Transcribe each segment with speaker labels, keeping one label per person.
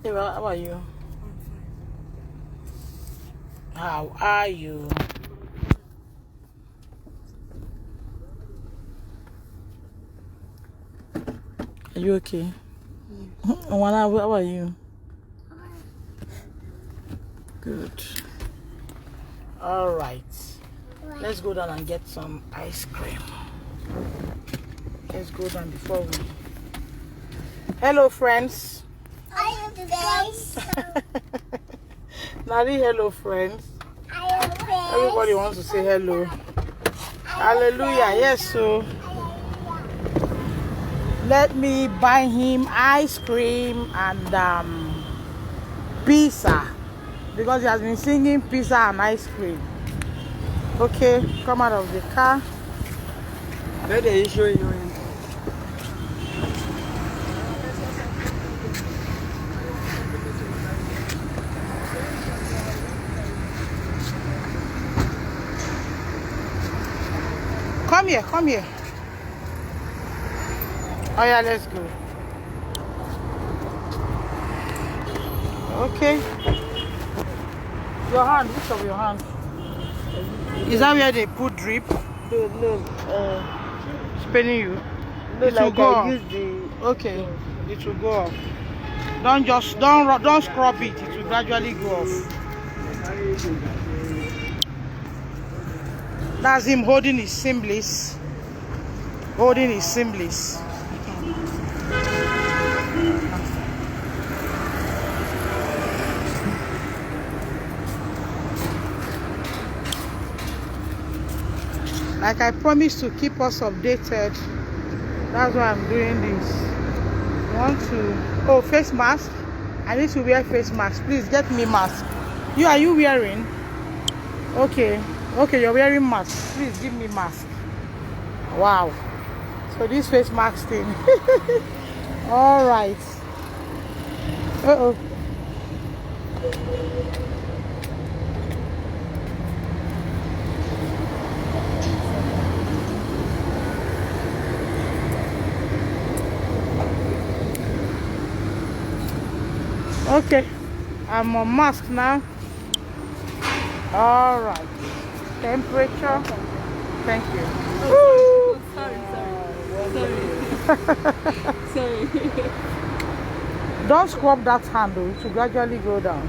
Speaker 1: okay, well, how are you? How are you? Are you okay? Wana, how are you? Good. All right. Let's go down and get some ice cream. Let's go down before we... Hello, friends.
Speaker 2: Hi, friends.
Speaker 1: Nari, hello, friends.
Speaker 2: Hi, friends.
Speaker 1: Everybody wants to say hello. Hallelujah. Yes, so let me buy him ice cream and pizza, because he has been singing pizza and ice cream. Okay, come out of the car.
Speaker 3: Where are you showing you in?
Speaker 1: Come here, come here. Oh yeah, let's go. Okay. Your hand, which of your hand? Is that where they put drip?
Speaker 3: No.
Speaker 1: Spinning you?
Speaker 3: No,
Speaker 1: It will
Speaker 3: like
Speaker 1: go
Speaker 3: I
Speaker 1: off.
Speaker 3: use the...
Speaker 1: Okay, it will go off. Don't scrub it. It will gradually go off. That's him holding his symbols. Holding his symbols. Like I promised to keep us updated. That's why I'm doing this. Want to... Oh, face mask. I need to wear face mask. Please get me mask. Are you wearing? Okay, you're wearing mask. Please give me mask. Wow. So this face mask thing. All right. Uh-oh. Okay, I'm on mask now. All right. Temperature. Thank you.
Speaker 4: Oh, sorry.
Speaker 1: Don't scrub that handle. It will gradually go down.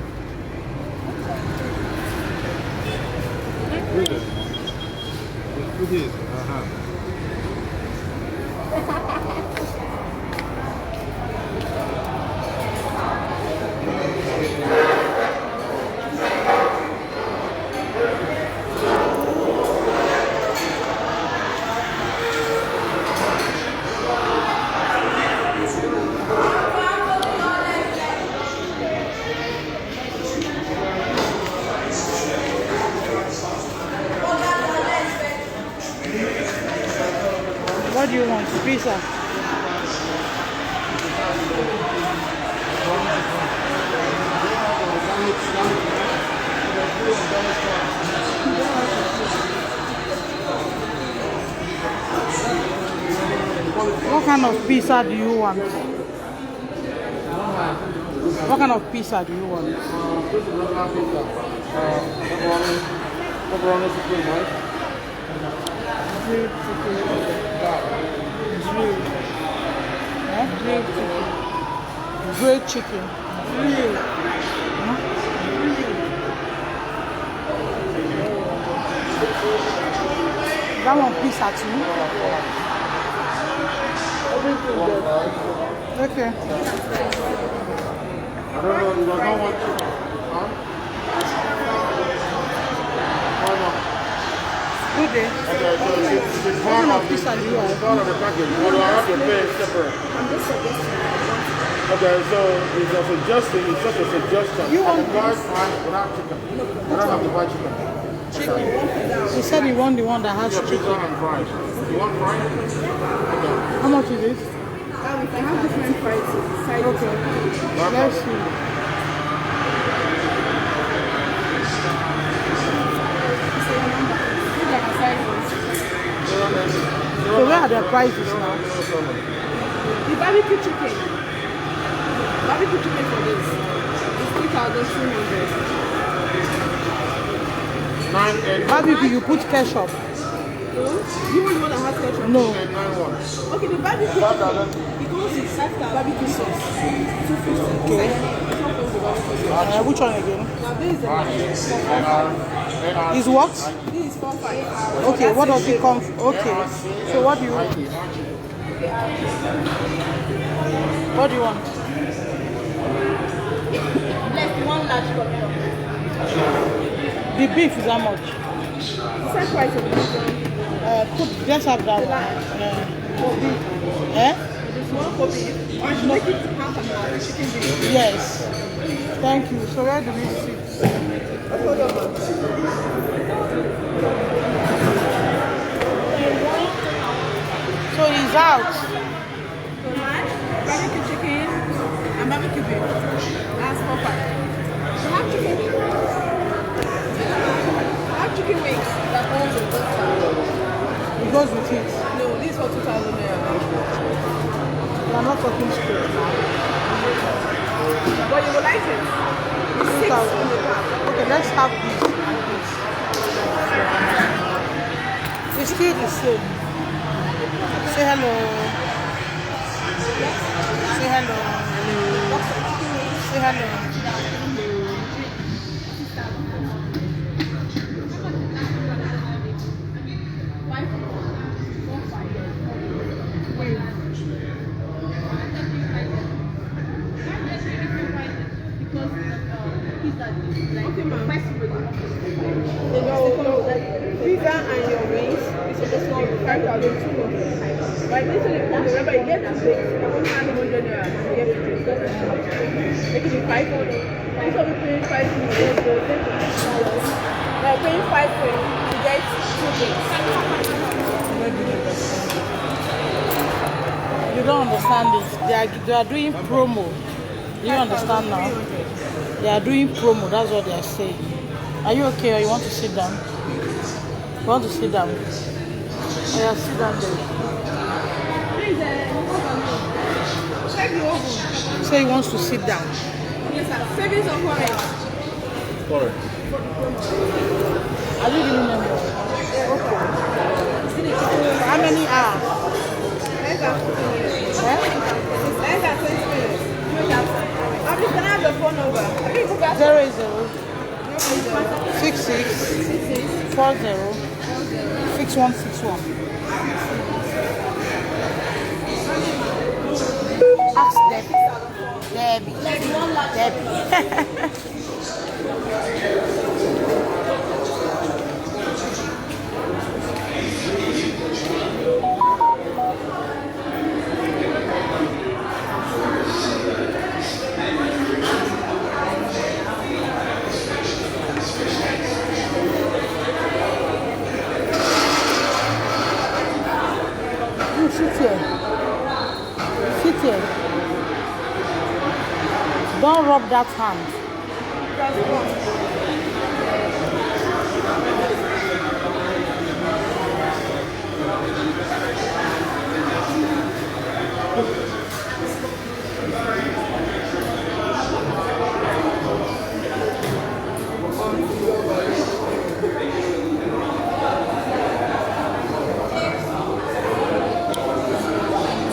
Speaker 1: What do you want? Pizza? What kind of pizza do you want? What kind of pizza do you want? Grilled chicken. Grilled chicken. That one pizza too. Okay.
Speaker 5: I don't know, you don't want to. Huh? Why not?
Speaker 1: Good day.
Speaker 5: Okay, so it's
Speaker 1: What kind of pizza do you
Speaker 5: it's
Speaker 1: have?
Speaker 5: part of the package. Or do I have to pay separate? Okay, so it's a suggestion, it's just a suggestion.
Speaker 1: You
Speaker 5: I
Speaker 1: want
Speaker 5: can buy fries without chicken. I don't have to buy chicken.
Speaker 1: He said he want the one that has
Speaker 5: Yeah, pizza
Speaker 1: chicken.
Speaker 5: and fries. You want fries? Okay.
Speaker 1: How much is it?
Speaker 4: I have different prices.
Speaker 1: Okay. Let's see. So where are the prices now?
Speaker 4: The barbecue chicken. Barbecue chicken for this. 2,200.
Speaker 5: 981.
Speaker 1: Barbecue, you put ketchup.
Speaker 4: You want the one that has ketchup?
Speaker 1: No.
Speaker 5: 991.
Speaker 4: Okay, the barbecue chicken, it goes with barbecue sauce. 250.
Speaker 1: Okay.
Speaker 4: It's not going to barbecue sauce.
Speaker 1: Which one again?
Speaker 4: Now this is the
Speaker 1: Is what?
Speaker 4: this is 4-5.
Speaker 1: Okay, what does it come from? Okay. So what do you want? What do you want?
Speaker 4: Less one large portion.
Speaker 1: The beef is how much?
Speaker 4: The same price of this one.
Speaker 1: Let's have that one. Eh?
Speaker 4: The small copy. Or should make it half an hour chicken beef.
Speaker 1: Yes. Thank you. So where do we sit?
Speaker 4: Hold on.
Speaker 1: So he's out.
Speaker 4: So lunch, barbecue chicken, and barbecue beef. That's 4-5. So have chicken. Have chicken wings. That goes with this one.
Speaker 1: It goes with it.
Speaker 4: No, this is for 2,000 naira.
Speaker 1: We are not talking straight now.
Speaker 4: But you will like it. It's 6 on the back.
Speaker 1: Okay, let's have this and this. It's still the same. Say hello. Say hello. Say hello.
Speaker 4: Okay, ma'am. Pizza and your wings is supposed to be 5,200. But this is remember, you get to pay 100 naira. You get to pay. It could be 500. This will be paying 5 million. They're paying 5 for you to get 2 things.
Speaker 1: You don't understand this. They are doing promo. Do you understand now? They are doing promo. That's what they are saying. Are you okay, or you want to sit down? You want to sit down? Oh, yeah, sit down there.
Speaker 4: Check the oven.
Speaker 1: Say he wants to sit down.
Speaker 4: Yes, sir. Savings of forex.
Speaker 5: Sorry.
Speaker 1: Are you giving them your? Okay. How many hours?
Speaker 4: Less than 15 minutes.
Speaker 1: Eh?
Speaker 4: It's less than 20 minutes. I'm just gonna have the phone number. I think you got
Speaker 1: 00
Speaker 4: no,
Speaker 1: 66 40 6161. Ask Debbie. Debbie. You sit here. Sit here. Don't rub that hand.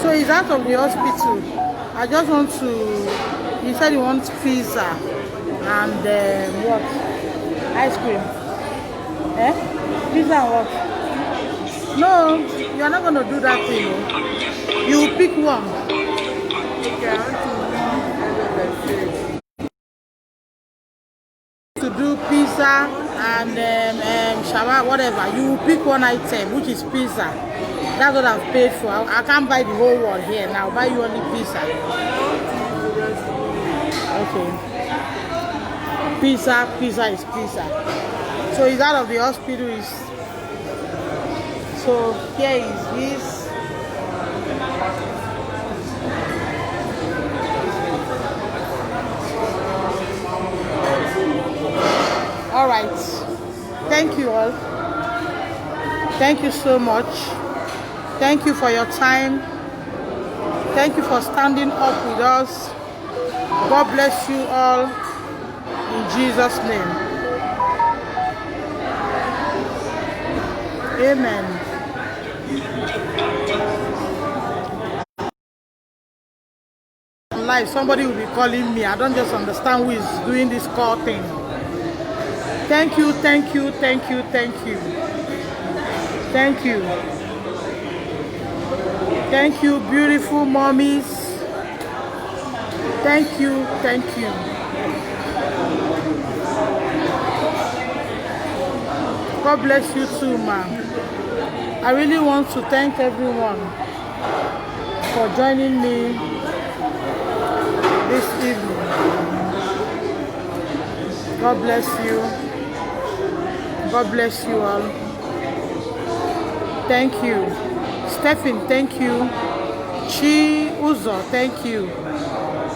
Speaker 1: So he's out of the hospital. I just want to. He said he wants pizza and what? Ice cream. Eh? Pizza and what? No, you are not going to do that thing. You will pick one. To do pizza and shawarma, whatever. You will pick one item, which is pizza. That's what I've paid for. I can't buy the whole one here now. I'll buy you only pizza. Okay. Pizza is pizza. So he's out of the hospital. So here is his. All right. Thank you all. Thank you so much. Thank you for your time. Thank you for standing up with us. God bless you all. In Jesus' name. Amen. Life, somebody will be calling me. I don't just understand who is doing this call thing. Thank you, thank you, thank you, thank you. Thank you. Thank you, beautiful mommies. Thank you, thank you. God bless you too, ma'am. I really want to thank everyone for joining me this evening. God bless you. God bless you all. Thank you. Stephen, thank you. Chi Uzo, thank you.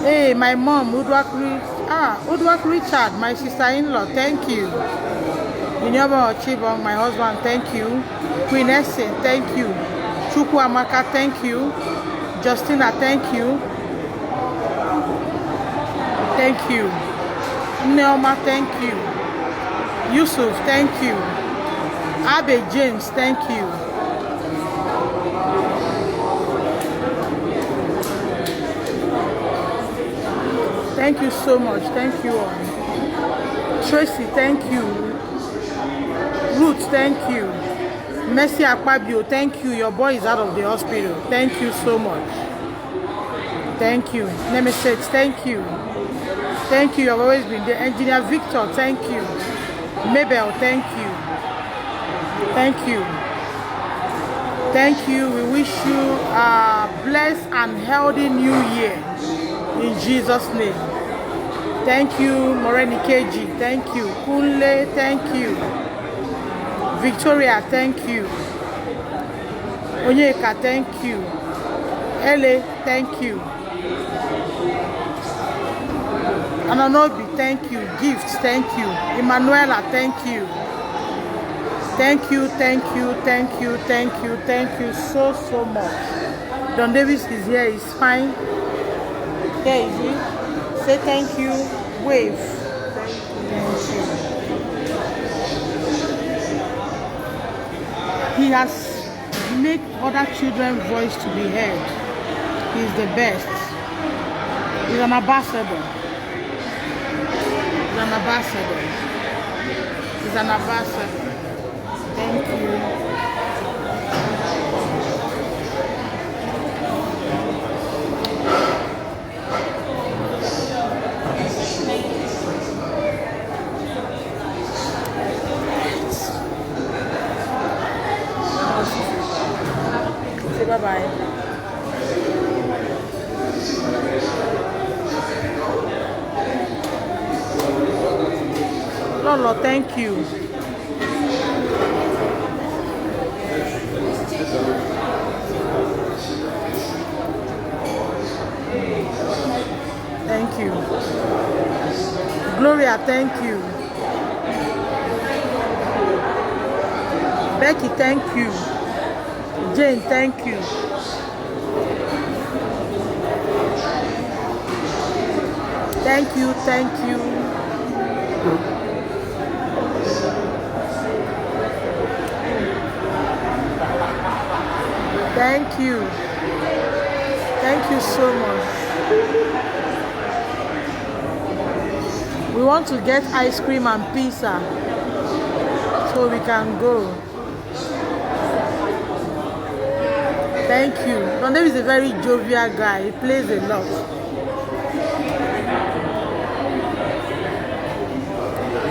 Speaker 1: Hey, my mom, Udwak Richard, my sister-in-law, thank you. Inyoba Ochibong, my husband, thank you. Queen Essie, thank you. Chukwu Amaka, thank you. Justina, thank you. Thank you. Neoma, thank you. Yusuf, thank you. Abe James, thank you. Thank you so much. Thank you all. Tracy, thank you. Ruth, thank you. Mercy Akpabio, thank you. Your boy is out of the hospital. Thank you so much. Thank you. Nemesis, thank you. Thank you. You've always been there. Engineer Victor, thank you. Mabel, thank you. Thank you. Thank you. We wish you a blessed and healthy new year. In Jesus' name. Thank you, Moreni Keji. Thank you. Kunle, thank you. Victoria, thank you. Onyeka, thank you. Ele, thank you. Ananobi, thank you. Gifts, thank you. Emanuela, thank you. Thank you, thank you, thank you, thank you, thank you so much. Don Davis is here, he's fine. Here is he. Say thank you. Wave. Thank you. He has made other children's voice to be heard. He's the best. He's an ambassador. He's an ambassador. He's an ambassador. Thank you. Say bye-bye. Lolo, thank you. Thank you. Gloria, thank you. Becky, thank you. Jane, thank you. Thank you, thank you. Thank you. Thank you so much. We want to get ice cream and pizza so we can go. Thank you. Don David is a very jovial guy. He plays a lot.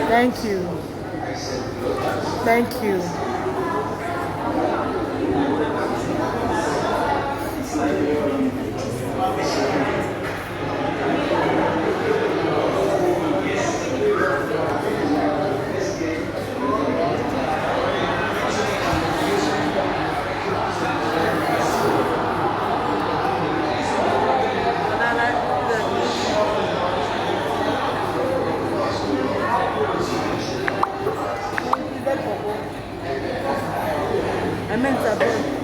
Speaker 1: Thank you. Thank you. I meant that.